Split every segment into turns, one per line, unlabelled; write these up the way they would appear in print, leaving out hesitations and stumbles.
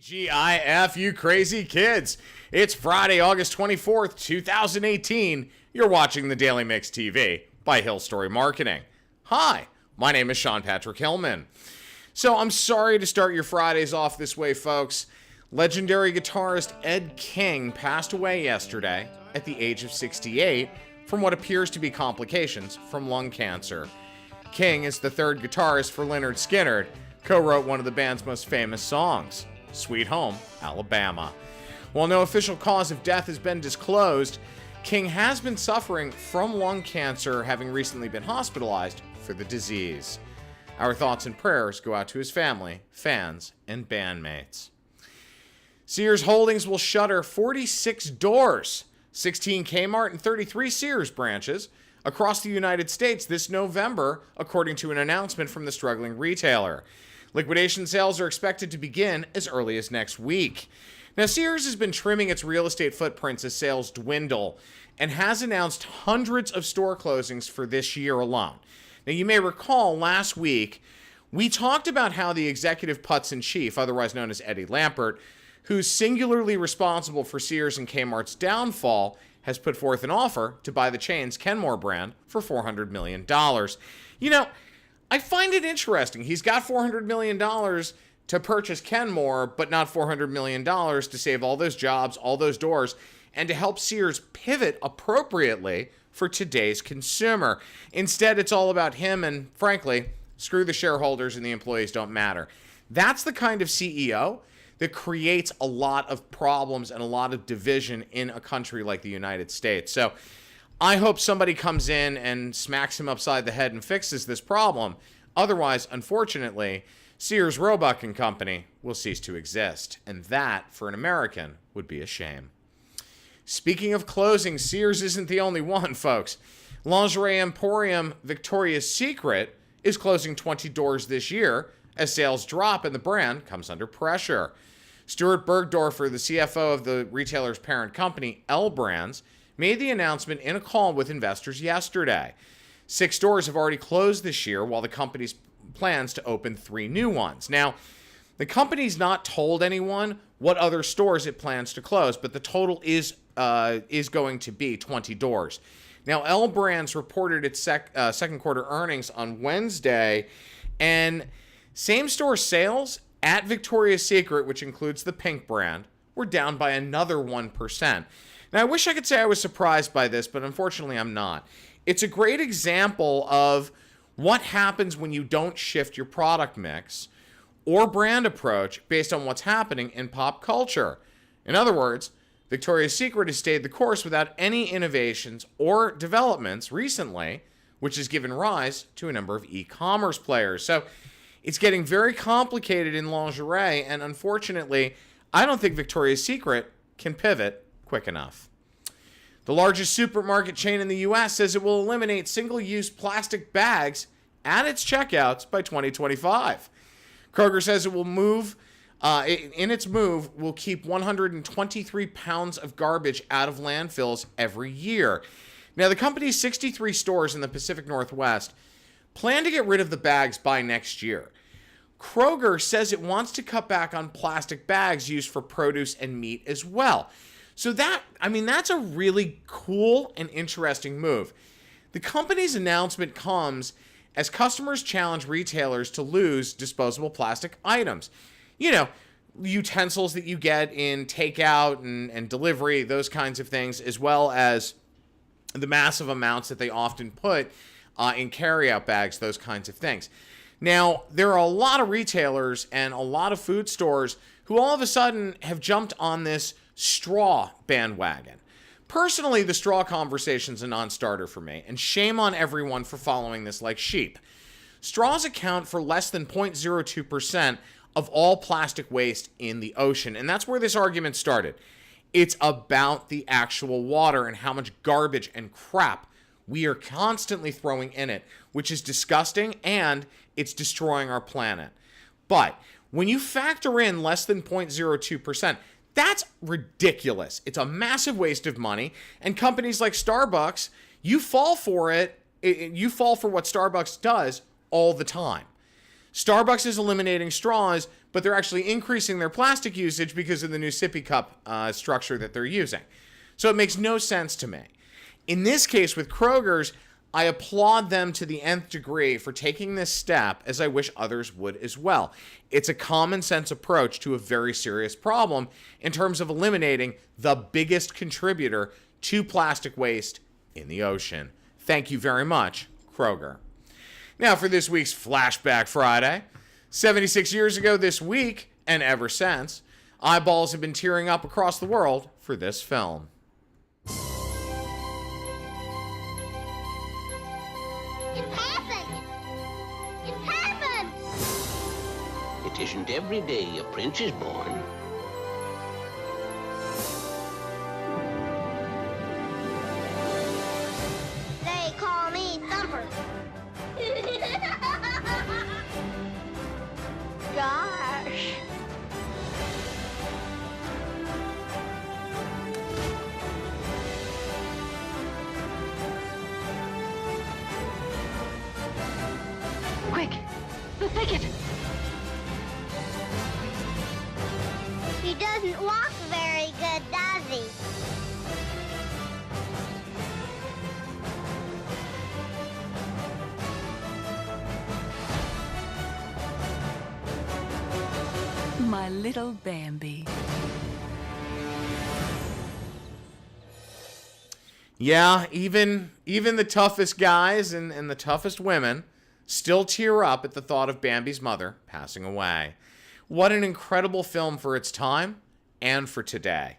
TGIF, you crazy kids. It's Friday, August 24th, 2018. You're watching the Daily Mix TV by hillSTORY Marketing. Hi, my name is Sean Patrick Hillman. So I'm sorry to start your Fridays off this way, folks. Legendary guitarist Ed King passed away yesterday at the age of 68 from what appears to be complications from lung cancer. King is the third guitarist for Lynryd Skynyrd, co-wrote one of the band's most famous songs, Sweet Home, Alabama. While no official cause of death has been disclosed, King has been suffering from lung cancer, having recently been hospitalized for the disease. Our thoughts and prayers go out to his family, fans, and bandmates. Sears Holdings will shutter 46 doors, 16 Kmart and 33 Sears branches across the United States this November, according to an announcement from the struggling retailer. Liquidation sales are expected to begin as early as next week. Now, Sears has been trimming its real estate footprints as sales dwindle and has announced hundreds of store closings for this year alone. Now, you may recall last week, we talked about how the executive putz-in-chief, otherwise known as Eddie Lampert, who's singularly responsible for Sears and Kmart's downfall, has put forth an offer to buy the chain's Kenmore brand for $400 million. You know, I find it interesting. He's got $400 million to purchase Kenmore, but not $400 million to save all those jobs, all those doors, and to help Sears pivot appropriately for today's consumer. Instead, it's all about him, and frankly, screw the shareholders and the employees don't matter. That's the kind of CEO that creates a lot of problems and a lot of division in a country like the United States. So I hope somebody comes in and smacks him upside the head and fixes this problem. Otherwise, unfortunately, Sears, Roebuck and Company will cease to exist. And that, for an American, would be a shame. Speaking of closing, Sears isn't the only one, folks. Lingerie emporium Victoria's Secret is closing 20 doors this year as sales drop and the brand comes under pressure. Stuart Bergdorfer, the CFO of the retailer's parent company, L Brands, made the announcement in a call with investors yesterday. 6 stores have already closed this year, while the company's plans to open 3 new ones. Now, the company's not told anyone what other stores it plans to close, but the total is going to be 20 doors. Now, L Brands reported its second quarter earnings on Wednesday, and same-store sales at Victoria's Secret, which includes the pink brand, were down by another 1%. Now, I wish I could say I was surprised by this, but unfortunately I'm not. It's a great example of what happens when you don't shift your product mix or brand approach based on what's happening in pop culture. In other words, Victoria's Secret has stayed the course without any innovations or developments recently, which has given rise to a number of e-commerce players. So it's getting very complicated in lingerie, and unfortunately, I don't think Victoria's Secret can pivot quick enough. The largest supermarket chain in the U.S. says it will eliminate single-use plastic bags at its checkouts by 2025. Kroger says it will will keep 123 pounds of garbage out of landfills every year. Now, the company's 63 stores in the Pacific Northwest plan to get rid of the bags by next year. Kroger says it wants to cut back on plastic bags used for produce and meat as well. So that's a really cool and interesting move. The company's announcement comes as customers challenge retailers to lose disposable plastic items. You know, utensils that you get in takeout and delivery, those kinds of things, as well as the massive amounts that they often put in carryout bags, those kinds of things. Now, there are a lot of retailers and a lot of food stores who all of a sudden have jumped on this straw bandwagon. Personally, the straw conversation's a non-starter for me, and shame on everyone for following this like sheep. Straws account for less than 0.02% of all plastic waste in the ocean, and that's where this argument started. It's about the actual water and how much garbage and crap we are constantly throwing in it, which is disgusting, and it's destroying our planet. But when you factor in less than 0.02%, that's ridiculous. It's a massive waste of money, and companies like Starbucks, you fall for it. You fall for what Starbucks does all the time. Starbucks is eliminating straws, but they're actually increasing their plastic usage because of the new sippy cup structure that they're using. So it makes no sense to me. In this case with Kroger's, I applaud them to the nth degree for taking this step, as I wish others would as well. It's a common sense approach to a very serious problem in terms of eliminating the biggest contributor to plastic waste in the ocean. Thank you very much, Kroger. Now for this week's Flashback Friday. 76 years ago this week, and ever since, eyeballs have been tearing up across the world for this film.
It isn't every day a prince is born.
They call me Thumper. Gosh.
Quick! The thicket!
He doesn't walk very good, does he?
My little Bambi.
Yeah, even the toughest guys and the toughest women still tear up at the thought of Bambi's mother passing away. What an incredible film for its time and for today.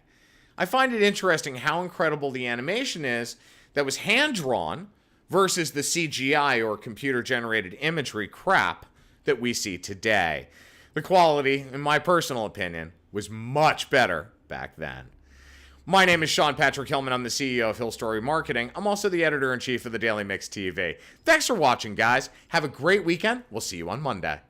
I find it interesting how incredible the animation is that was hand-drawn versus the CGI or computer-generated imagery crap that we see today. The quality, in my personal opinion, was much better back then. My name is Sean Patrick Hillman. I'm the CEO of hillSTORY Marketing. I'm also the editor-in-chief of the Daily Mix TV. Thanks for watching, guys. Have a great weekend. We'll see you on Monday.